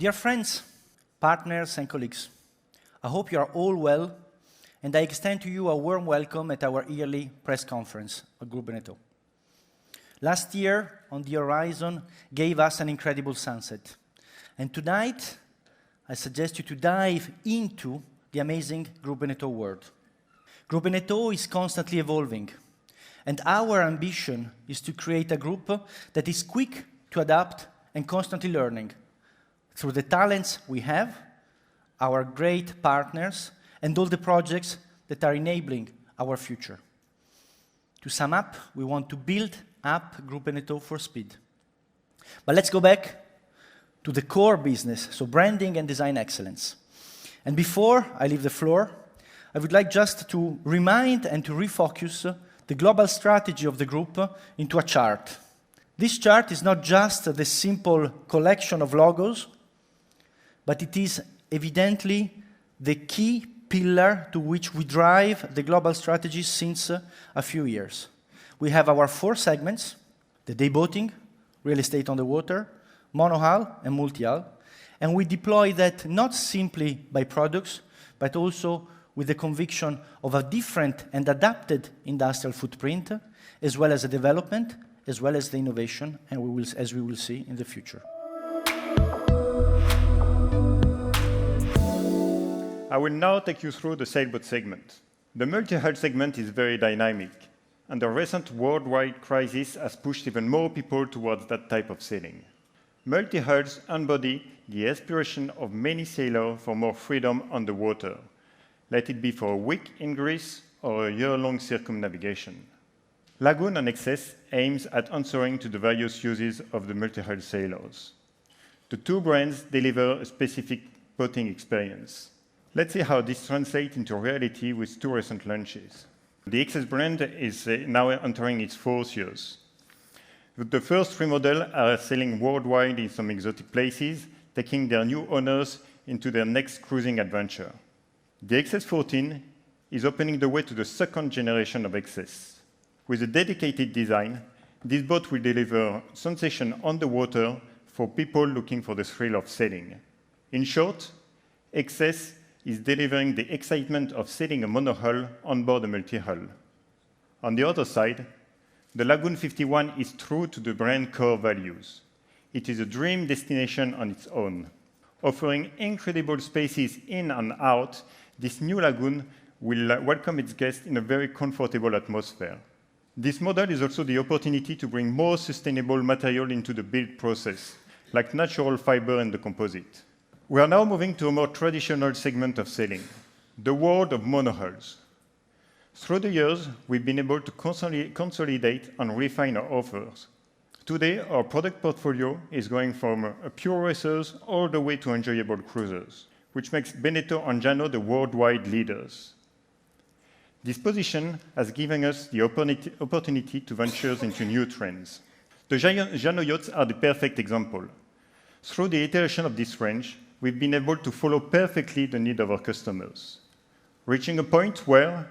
Dear friends, partners and colleagues, I hope you are all well, and I extend to you a warm welcome at our yearly press conference at Groupe Beneteau. Last year, on the horizon, gave us an incredible sunset. And tonight, I suggest you to dive into the amazing Groupe Beneteau world. Groupe Beneteau is constantly evolving, and our ambition is to create a group that is quick to adapt and constantly learning through the talents we have, our great partners, and all the projects that are enabling our future. To sum up, we want to build up Groupe Beneteau for speed. But let's go back to the core business, so branding and design excellence. And before I leave the floor, I would like just to remind and to refocus the global strategy of the group into a chart. This chart is not just the simple collection of logos, but it is evidently the key pillar to which we drive the global strategy since a few years. We have our 4 segments: the day boating, real estate on the water, monohull, and multihull. And we deploy that not simply by products, but also with the conviction of a different and adapted industrial footprint, as well as the development, as well as the innovation, and as we will see in the future. I will now take you through the sailboat segment. The multi-hull segment is very dynamic, and the recent worldwide crisis has pushed even more people towards that type of sailing. Multi-hulls embody the aspiration of many sailors for more freedom on the water, let it be for a week in Greece or a year-long circumnavigation. Lagoon and Excess aims at answering to the various uses of the multi-hull sailors. The 2 brands deliver a specific boating experience. Let's see how this translates into reality with 2 recent launches. The Excess brand is now entering its 4th years. The first 3 models are sailing worldwide in some exotic places, taking their new owners into their next cruising adventure. The Excess 14 is opening the way to the 2nd generation of Excess. With a dedicated design, this boat will deliver sensation on the water for people looking for the thrill of sailing. In short, Excess is delivering the excitement of sailing a monohull on board a multi-hull. On the other side, the Lagoon 51 is true to the brand core values. It is a dream destination on its own. Offering incredible spaces in and out, this new lagoon will welcome its guests in a very comfortable atmosphere. This model is also the opportunity to bring more sustainable material into the build process, like natural fiber and the composite. We are now moving to a more traditional segment of sailing, the world of monohulls. Through the years, we've been able to consolidate and refine our offers. Today, our product portfolio is going from pure racers all the way to enjoyable cruisers, which makes Beneteau and Jano the worldwide leaders. This position has given us the opportunity to venture into new trends. The Jano yachts are the perfect example. Through the iteration of this range, we've been able to follow perfectly the need of our customers, reaching a point where,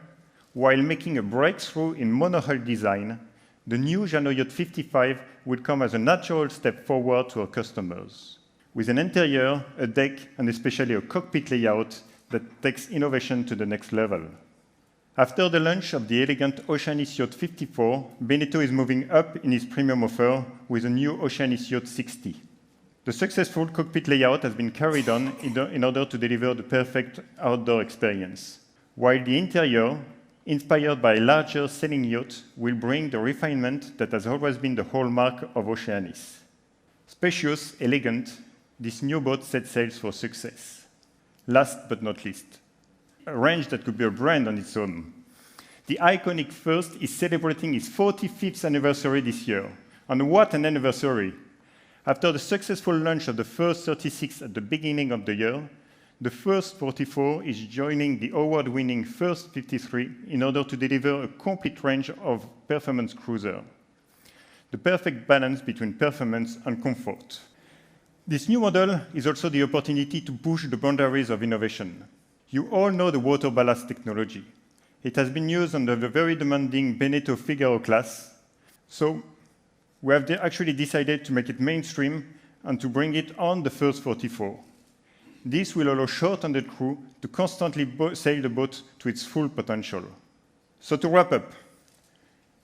while making a breakthrough in monohull design, the new Jano Yacht 55 will come as a natural step forward to our customers, with an interior, a deck, and especially a cockpit layout that takes innovation to the next level. After the launch of the elegant Oceanis Yacht 54, Beneteau is moving up in its premium offer with a new Oceanis Yacht 60. The successful cockpit layout has been carried on in order to deliver the perfect outdoor experience, while the interior, inspired by a larger sailing yacht, will bring the refinement that has always been the hallmark of Oceanis. Spacious, elegant, this new boat sets sails for success. Last but not least, a range that could be a brand on its own. The iconic First is celebrating its 45th anniversary this year. And what an anniversary! After the successful launch of the first 36 at the beginning of the year, the first 44 is joining the award-winning first 53 in order to deliver a complete range of performance cruiser. The perfect balance between performance and comfort. This new model is also the opportunity to push the boundaries of innovation. You all know the water ballast technology. It has been used under the very demanding Beneteau Figaro class, so we have actually decided to make it mainstream and to bring it on the first 44. This will allow short-handed crew to constantly sail the boat to its full potential. So to wrap up,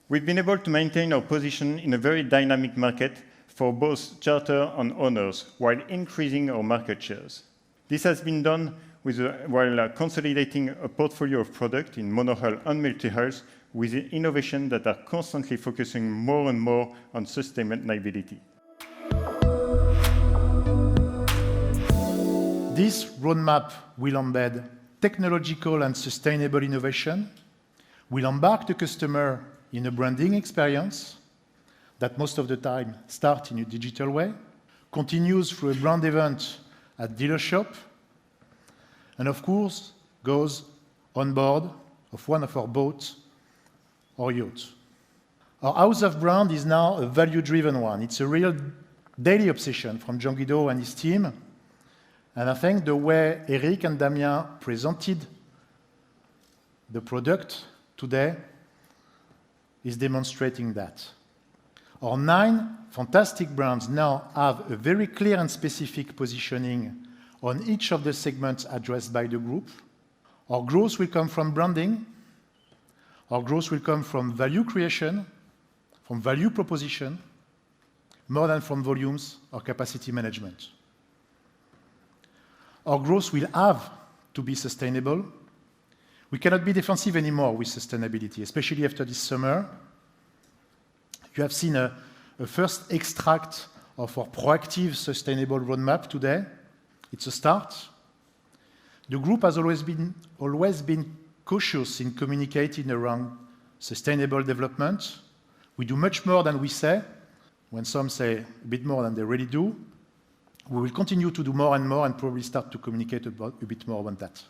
we've been able to maintain our position in a very dynamic market for both charter and owners while increasing our market shares. This has been done while consolidating a portfolio of products in monohull and multi-hulls with innovation that are constantly focusing more and more on sustainability. This roadmap will embed technological and sustainable innovation, will embark the customer in a branding experience that most of the time starts in a digital way, continues through a brand event at dealer shop, and of course goes on board of one of our boats or yachts. Our house of brand is now a value-driven one. It's a real daily obsession from Jean Guido and his team. And I think the way Eric and Damien presented the product today is demonstrating that. Our 9 fantastic brands now have a very clear and specific positioning on each of the segments addressed by the group. Our growth will come from branding. Our growth will come from value creation, from value proposition, more than from volumes or capacity management. Our growth will have to be sustainable. We cannot be defensive anymore with sustainability, especially after this summer. You have seen a first extract of our proactive sustainable roadmap today. It's a start. The group has always been cautious in communicating around sustainable development. We do much more than we say, when some say a bit more than they really do. We will continue to do more and more and probably start to communicate about a bit more about that.